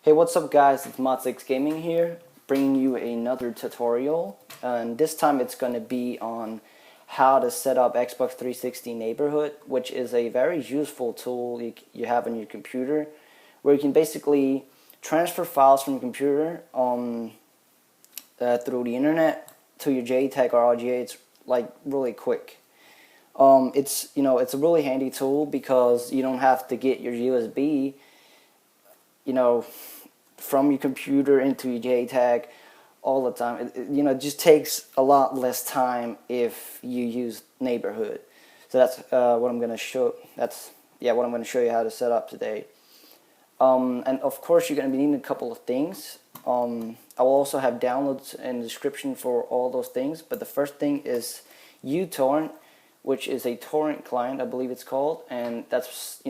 Hey, what's up guys, it's MoDzxGaming here, bringing you another tutorial, and this time it's going to be on how to set up Xbox 360 Neighborhood, which is a very useful tool you have on your computer, where you can basically transfer files from your computer through the internet to your JTAG or RGH like really quick. It's a really handy tool because you don't have to get your USB from your computer into your JTAG all the time. It just takes a lot less time if you use Neighborhood. So that's what I'm gonna show. What I'm gonna show you how to set up today. And of course, you're gonna be needing a couple of things. I will also have downloads in the description for all those things. But the first thing is uTorrent, which is a torrent client, I believe it's called, and that's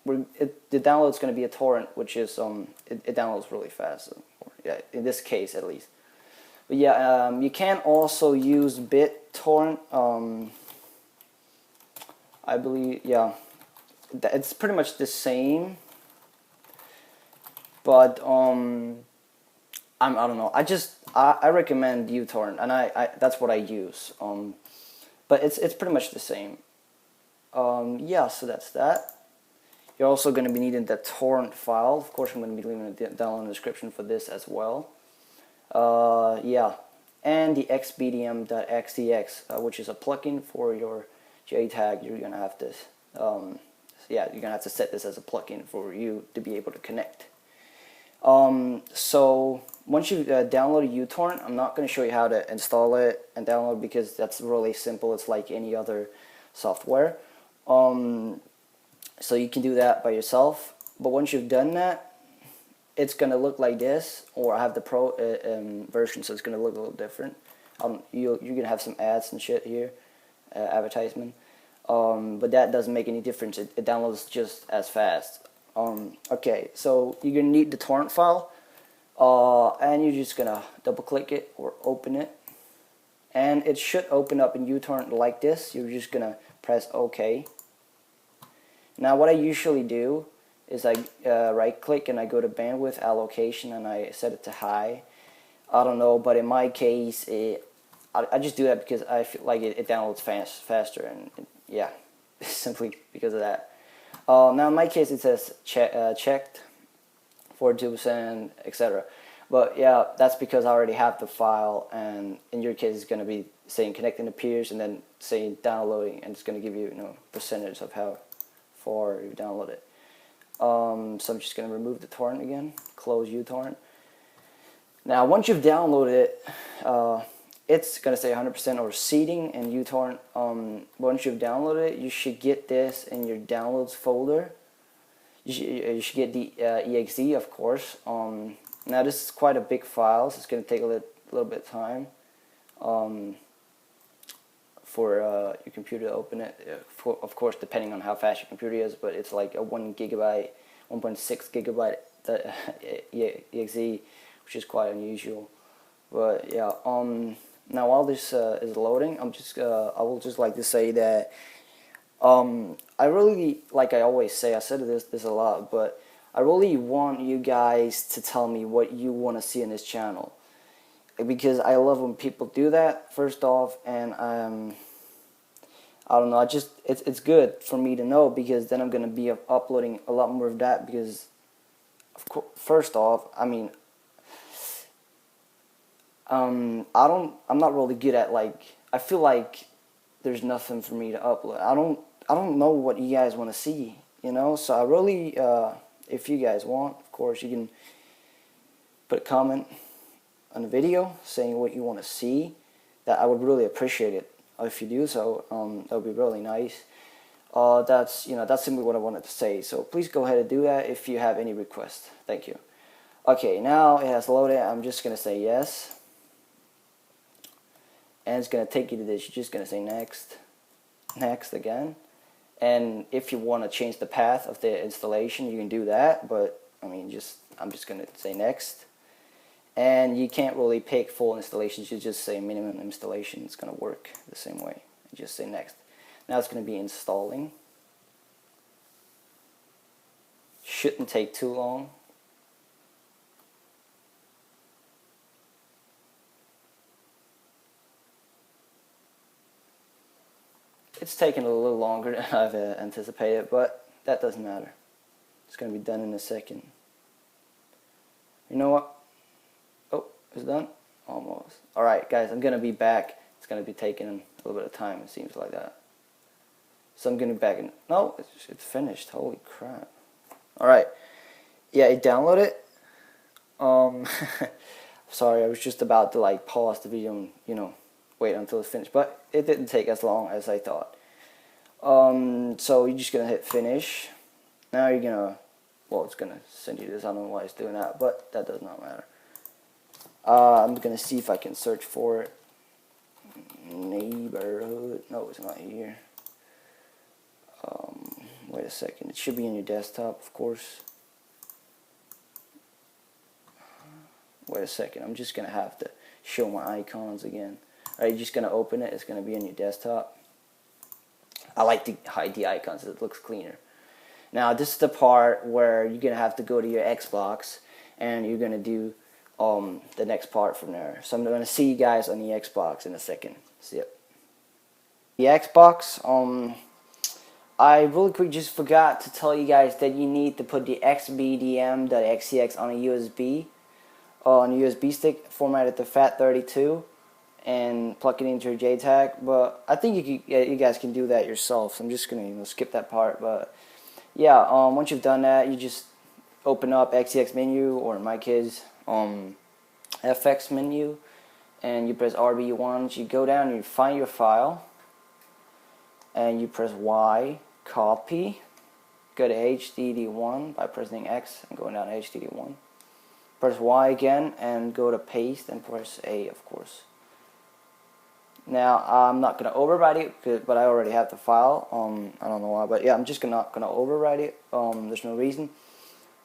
the download is going to be a torrent, which is it downloads really fast. Yeah, in this case at least. But yeah, you can also use BitTorrent. I believe, yeah, it's pretty much the same. But I don't know. I recommend uTorrent, and that's what I use. But it's pretty much the same. Yeah, so that's that. You're also going to be needing the torrent file. Of course, I'm going to be leaving it down in the description for this as well. Yeah, and the xbdm.xdx, which is a plugin for your JTAG. You're going to have to, you're going to have to set this as a plugin for you to be able to connect. So once you've downloaded uTorrent, I'm not going to show you how to install it and download it because that's really simple. It's like any other software. So you can do that by yourself. But once you've done that, it's going to look like this. Or I have the Pro version, so it's going to look a little different. You're going to have some ads and shit here, advertisement. But that doesn't make any difference. It downloads just as fast. Okay, so you're going to need the torrent file. And you're just going to double click it or open it. And it should open up in uTorrent like this. You're just going to press OK. Now what I usually do is I right click and I go to bandwidth allocation and I set it to high. I don't know, but in my case I just do that because I feel like it downloads faster, and yeah, simply because of that. Now in my case it says checked 42%, etc. But yeah, that's because I already have the file, and in your case it's going to be saying connecting to peers and then saying downloading, and it's going to give you percentage of how far you download it. So I'm just going to remove the torrent again, close uTorrent. Now once you've downloaded it, it's going to say 100% or seeding in uTorrent. Once you've downloaded it, you should get this in your downloads folder. You should get the exe, of course. Now this is quite a big file, so it's going to take a little bit of time for your computer to open it. Of course, depending on how fast your computer is, but it's like a 1 gigabyte, 1.6 gigabyte exe, which is quite unusual. But yeah, now while this is loading, I will just like to say that I really, like I always say, I said this a lot, but I really want you guys to tell me what you want to see in this channel, because I love when people do that, first off, and I don't know, it's good for me to know, because then I'm going to be uploading a lot more of that, because first off, I mean, I'm not really good at, like, I feel like there's nothing for me to upload. I don't know what you guys want to see, so I really, if you guys want, of course, you can put a comment on the video saying what you want to see. That I would really appreciate it if you do so. That would be really nice. That's simply what I wanted to say. So please go ahead and do that if you have any requests. Thank you. Okay, now it has loaded. I'm just gonna say yes, and it's gonna take you to this. You're just gonna say next, next again. And if you want to change the path of the installation, you can do that. But I mean, I'm just gonna say next. And you can't really pick full installations. You just say minimum installation. It's gonna work the same way. You just say next. Now it's gonna be installing. Shouldn't take too long. it's taking a little longer than I've anticipated, but that doesn't matter. It's going to be done in a second. You know what? Oh, it's done? Almost. Alright guys, I'm going to be back. It's going to be taking a little bit of time, it seems like that. So I'm going to be back in. No, it's finished. Holy crap. Alright. Yeah, it downloaded. Sorry, I was just about to like pause the video and, you know, wait until it's finished. But it didn't take as long as I thought. So you're just going to hit finish. Now you're going to, well, it's going to send you this. I don't know why it's doing that, but that does not matter. I'm going to see if I can search for it. Neighborhood. No, it's not here. Wait a second. It should be in your desktop, of course. Wait a second. I'm just going to have to show my icons again. Alright, you're just going to open it. It's going to be in your desktop. I like to hide the icons. It looks cleaner. Now, this is the part where you're going to have to go to your Xbox and you're going to do the next part from there. So I'm going to see you guys on the Xbox in a second. See ya. The Xbox, I really quick just forgot to tell you guys that you need to put the xbdm.xcx on a USB stick, formatted to FAT32, and plug it into your JTAG. But I think you guys can do that yourself. So I'm just gonna skip that part. But yeah, once you've done that, you just open up XCX menu, or in my case, FX menu, and you press RB1. You go down and you find your file, and you press Y, copy, go to HDD1 by pressing X and going down to HDD1. Press Y again and go to paste and press A, of course. Now I'm not gonna overwrite it, but I already have the file. I don't know why, but yeah, I'm just not gonna overwrite it. There's no reason.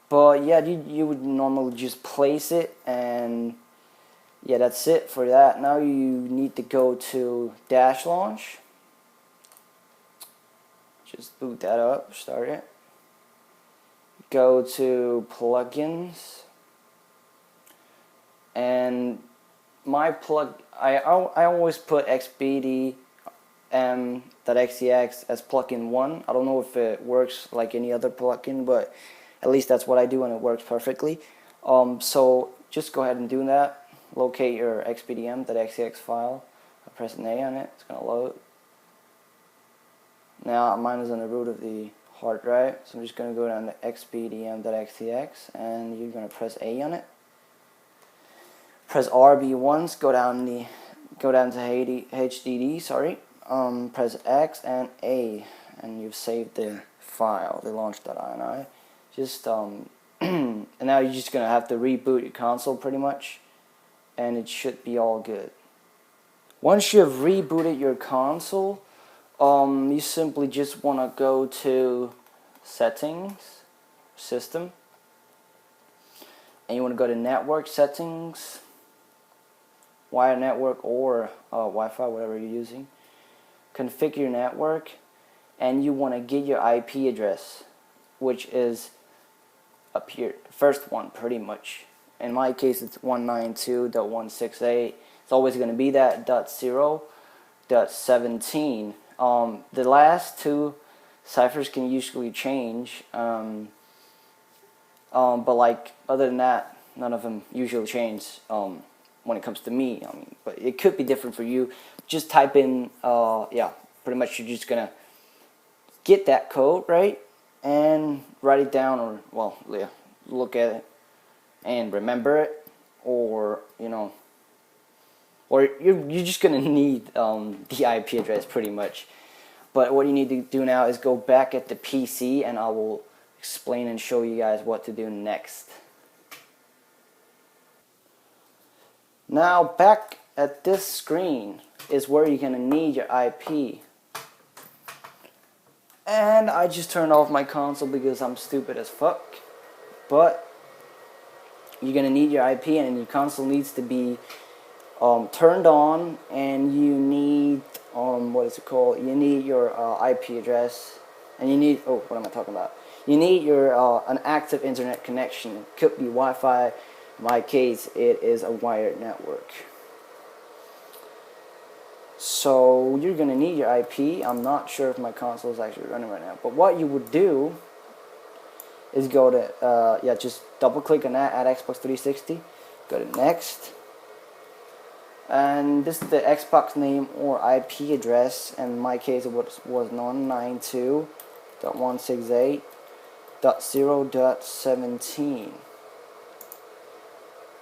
But yeah, you would normally just place it, and yeah, that's it for that. Now you need to go to Dashlaunch. Just boot that up, start it. Go to plugins, and my I always put xbdm.xcx as plugin 1. I don't know if it works like any other plugin, but at least that's what I do, and it works perfectly. So just go ahead and do that. Locate your xbdm.xcx file. Press an A on it. It's gonna load. Now mine is on the root of the hard drive, so I'm just going to go down to xbdm.xcx, and you're going to press A on it. Press RB once, go down to HDD, sorry. Press X and A, and you've saved the file, the launch.ini. Just and now you're just going to have to reboot your console pretty much, and it should be all good. Once you have rebooted your console, you simply just want to go to settings, system, and you want to go to network settings, wire network, or Wi-Fi, whatever you're using. Configure your network, and you want to get your IP address, which is up here, first one pretty much. In my case, it's 192.168. It's always going to be that .0.17. The last two ciphers can usually change, but like other than that, none of them usually change when it comes to me. I mean, but it could be different for you. Just type in, yeah, pretty much you're just gonna get that code right and write it down, or well, yeah, look at it and remember it, or or you're just gonna need the IP address pretty much. But what you need to do now is go back at the PC, and I will explain and show you guys what to do next. Now back at this screen is where you're gonna need your IP. And I just turned off my console because I'm stupid as fuck. But you're gonna need your IP, and your console needs to be turned on, and you need what is it called? You need your IP address, and you need what am I talking about? You need your an active internet connection. It could be Wi-Fi. In my case, it is a wired network. So you're gonna need your IP. I'm not sure if my console is actually running right now, but what you would do is go to yeah, just double click on that, add Xbox 360, go to next, and this is the Xbox name or IP address. In my case it was 192.168.0.17,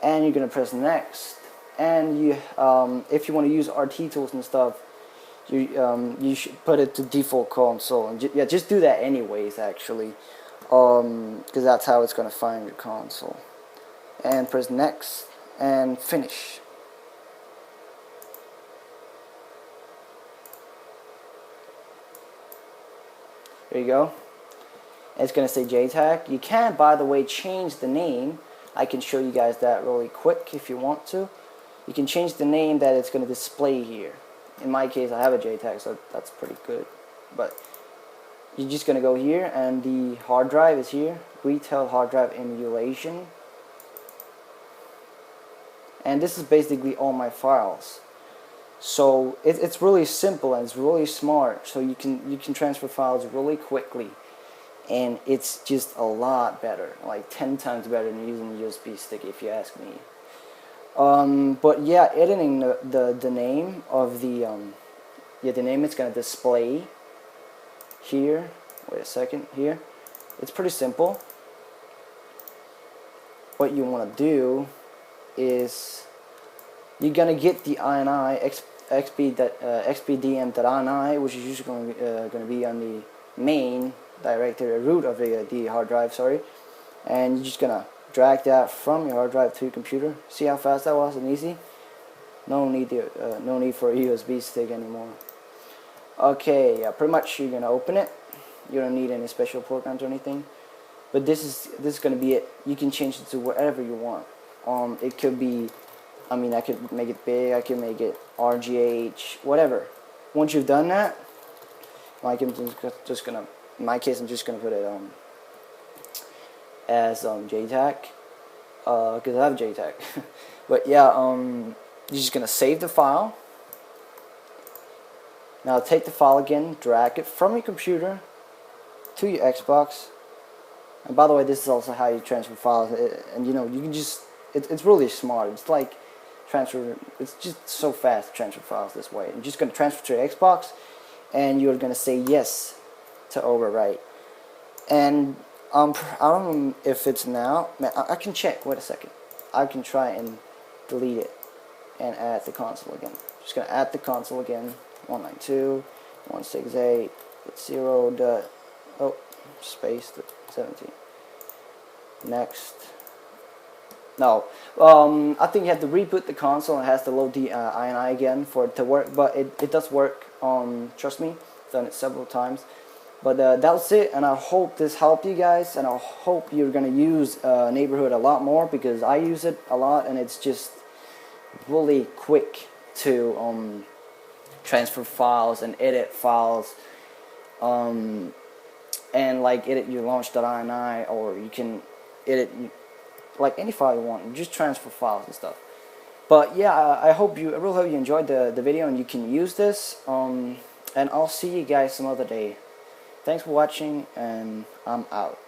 and you're gonna press next. And you if you want to use RT tools and stuff, you should put it to default console, and yeah, just do that anyways actually, because that's how it's gonna find your console. And press next and finish. There you go. It's gonna say JTAG. You can, by the way, change the name. I can show you guys that really quick if you want to. You can change the name that it's going to display here. In my case, I have a JTAG, so that's pretty good. But you're just going to go here, and the hard drive is here. Retail hard drive emulation. And this is basically all my files. So it's really simple and it's really smart. So you can transfer files really quickly. And it's just a lot better, like 10 times better than using a USB stick, if you ask me. But yeah, editing the name of the the name it's gonna display here. Wait a second, here. It's pretty simple. What you want to do is you're gonna get the INI xpdm.ini, which is usually going to be on the main directory, root of the hard drive. Sorry, and you're just gonna drag that from your hard drive to your computer. See how fast that was and easy? No need for a USB stick anymore. Okay, yeah, pretty much you're gonna open it. You don't need any special programs or anything. But this is gonna be it. You can change it to whatever you want. It could be, I mean, I could make it big. I can make it RGH, whatever. Once you've done that, like in my case, I'm just gonna put it as JTAG, because I have JTAG. But yeah, you're just gonna save the file. Now take the file again, drag it from your computer to your Xbox. And by the way, this is also how you transfer files. And you know, you can just, it's really smart. It's like it's just so fast to transfer files this way. You're just gonna transfer to your Xbox, and you're gonna say yes to overwrite. And I don't know if it's now. I can check. Wait a second. I can try and delete it and add the console again. Just gonna add the console again. 192.168.0. Oh, space 17. Next. No. I think you have to reboot the console and it has to load the INI again for it to work. But it does work. Trust me. I've done it several times. But that's it, and I hope this helped you guys, and I hope you're going to use Neighborhood a lot more, because I use it a lot, and it's just really quick to transfer files and edit files, and like edit your launch.ini, or you can edit like any file you want. You just transfer files and stuff. But yeah, I really hope you enjoyed the video and you can use this, and I'll see you guys some other day. Thanks for watching, and I'm out.